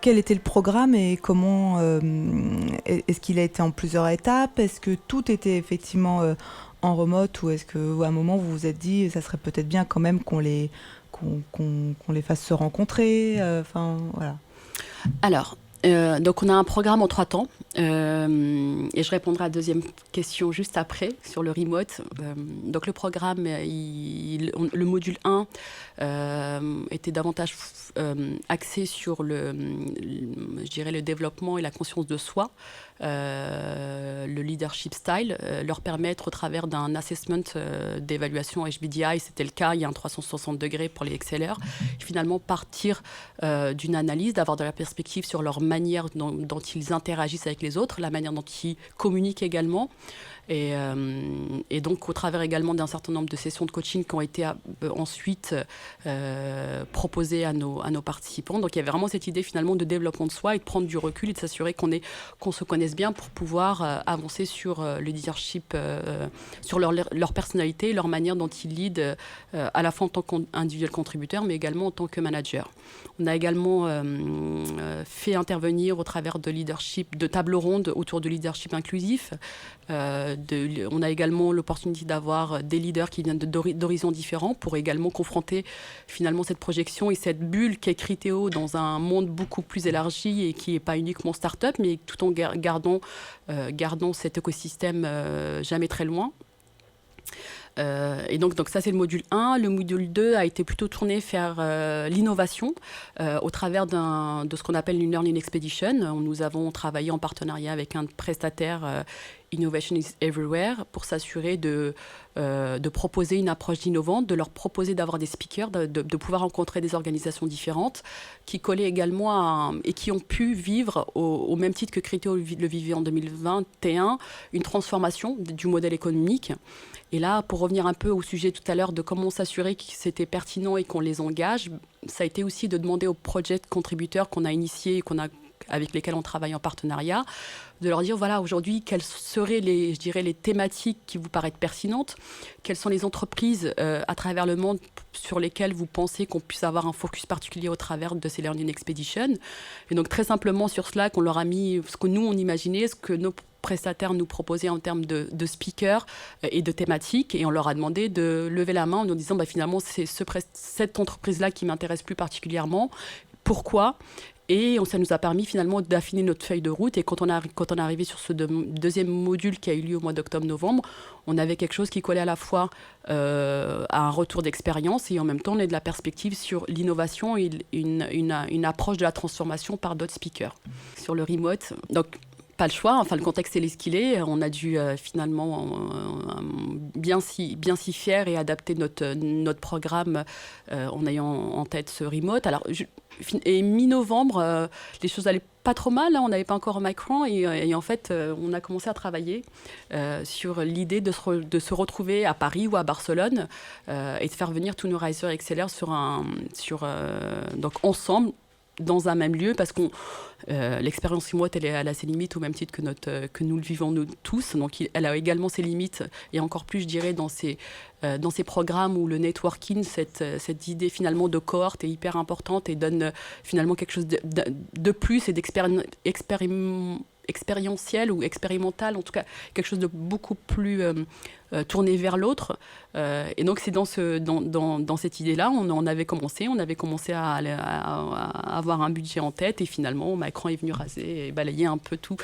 quel était le programme et comment est-ce qu'il a été en plusieurs étapes? Est-ce que tout était effectivement en remote ou est-ce qu'à un moment vous vous êtes dit ça serait peut-être bien quand même qu'on les fasse se rencontrer? Enfin voilà. Alors, donc on a un programme en 3 temps. Et je répondrai à la deuxième question juste après sur le remote. Donc le programme, le module 1 était davantage axé sur je dirais le développement et la conscience de soi, le leadership style, leur permettre au travers d'un assessment d'évaluation HBDI, c'était le cas, il y a un 360 degrés pour les excellers, finalement partir d'une analyse, d'avoir de la perspective sur leur manière dont ils interagissent avec les autres, la manière dont ils communiquent également. Et donc, au travers également d'un certain nombre de sessions de coaching qui ont été ensuite proposées à nos participants. Donc, il y avait vraiment cette idée finalement de développement de soi et de prendre du recul et de s'assurer qu'on se connaisse bien pour pouvoir avancer sur le leadership, sur leur personnalité, leur manière dont ils leadent à la fois en tant qu'individuel contributeur, mais également en tant que manager. On a également fait intervenir au travers de tables rondes autour du leadership inclusif. On a également l'opportunité d'avoir des leaders qui viennent d'horizons différents pour également confronter finalement cette projection et cette bulle qu'est Criteo dans un monde beaucoup plus élargi et qui n'est pas uniquement start-up, mais tout en gardant cet écosystème jamais très loin. Et donc ça, c'est le module 1. Le module 2 a été plutôt tourné vers l'innovation au travers de ce qu'on appelle une Learning Expedition. Nous avons travaillé en partenariat avec un prestataire Innovation is Everywhere pour s'assurer de proposer une approche innovante, de leur proposer d'avoir des speakers, de pouvoir rencontrer des organisations différentes qui collaient également et qui ont pu vivre au même titre que Criteo le vivait en 2021, une transformation du modèle économique. Et là, pour revenir un peu au sujet tout à l'heure de comment s'assurer que c'était pertinent et qu'on les engage, ça a été aussi de demander aux project contributeurs qu'on a initiés et avec lesquels on travaille en partenariat, de leur dire, voilà, aujourd'hui, quelles seraient les thématiques qui vous paraissent pertinentes, quelles sont les entreprises à travers le monde sur lesquelles vous pensez qu'on puisse avoir un focus particulier au travers de ces Learning Expeditions. Et donc, très simplement, sur Slack, on leur a mis ce que nous, on imaginait, ce que nos prestataires nous proposaient en termes de speakers et de thématiques, et on leur a demandé de lever la main en nous disant, finalement, c'est cette entreprise-là qui m'intéresse plus particulièrement. Pourquoi ? Et ça nous a permis finalement d'affiner notre feuille de route. Et quand on est arrivé sur ce deuxième module qui a eu lieu au mois d'octobre-novembre, on avait quelque chose qui collait à la fois à un retour d'expérience et en même temps on a de la perspective sur l'innovation et une approche de la transformation par d'autres speakers. Sur le remote, donc pas le choix, enfin le contexte est ce qu'il est. On a dû finalement bien s'y faire et adapter notre programme en ayant en tête ce remote. Alors, et mi-novembre, les choses allaient pas trop mal, hein, on n'avait pas encore Macron et en fait on a commencé à travailler sur l'idée de se retrouver à Paris ou à Barcelone et de faire venir tous nos risers excellers donc ensemble dans un même lieu, parce que l'expérience remote, elle est à ses limites au même titre que nous le vivons nous tous. Donc elle a également ses limites, et encore plus, je dirais, dans ces programmes où le networking, cette idée finalement de cohorte est hyper importante et donne finalement quelque chose de plus et expérientiel ou expérimental, en tout cas quelque chose de beaucoup plus tourné vers l'autre. Et donc c'est dans cette idée-là, on avait commencé à avoir un budget en tête, et finalement Macron est venu raser et balayer un peu tout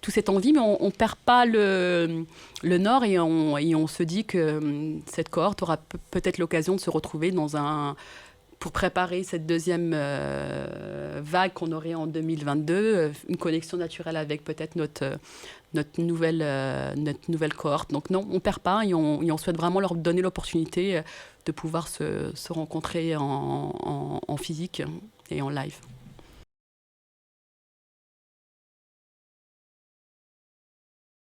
cette envie, mais on ne perd pas le nord, et on se dit que cette cohorte aura peut-être l'occasion de se retrouver pour préparer cette deuxième vague qu'on aurait en 2022, une connexion naturelle avec peut-être notre nouvelle cohorte. Donc non, on ne perd pas, et on souhaite vraiment leur donner l'opportunité de pouvoir se rencontrer en physique et en live.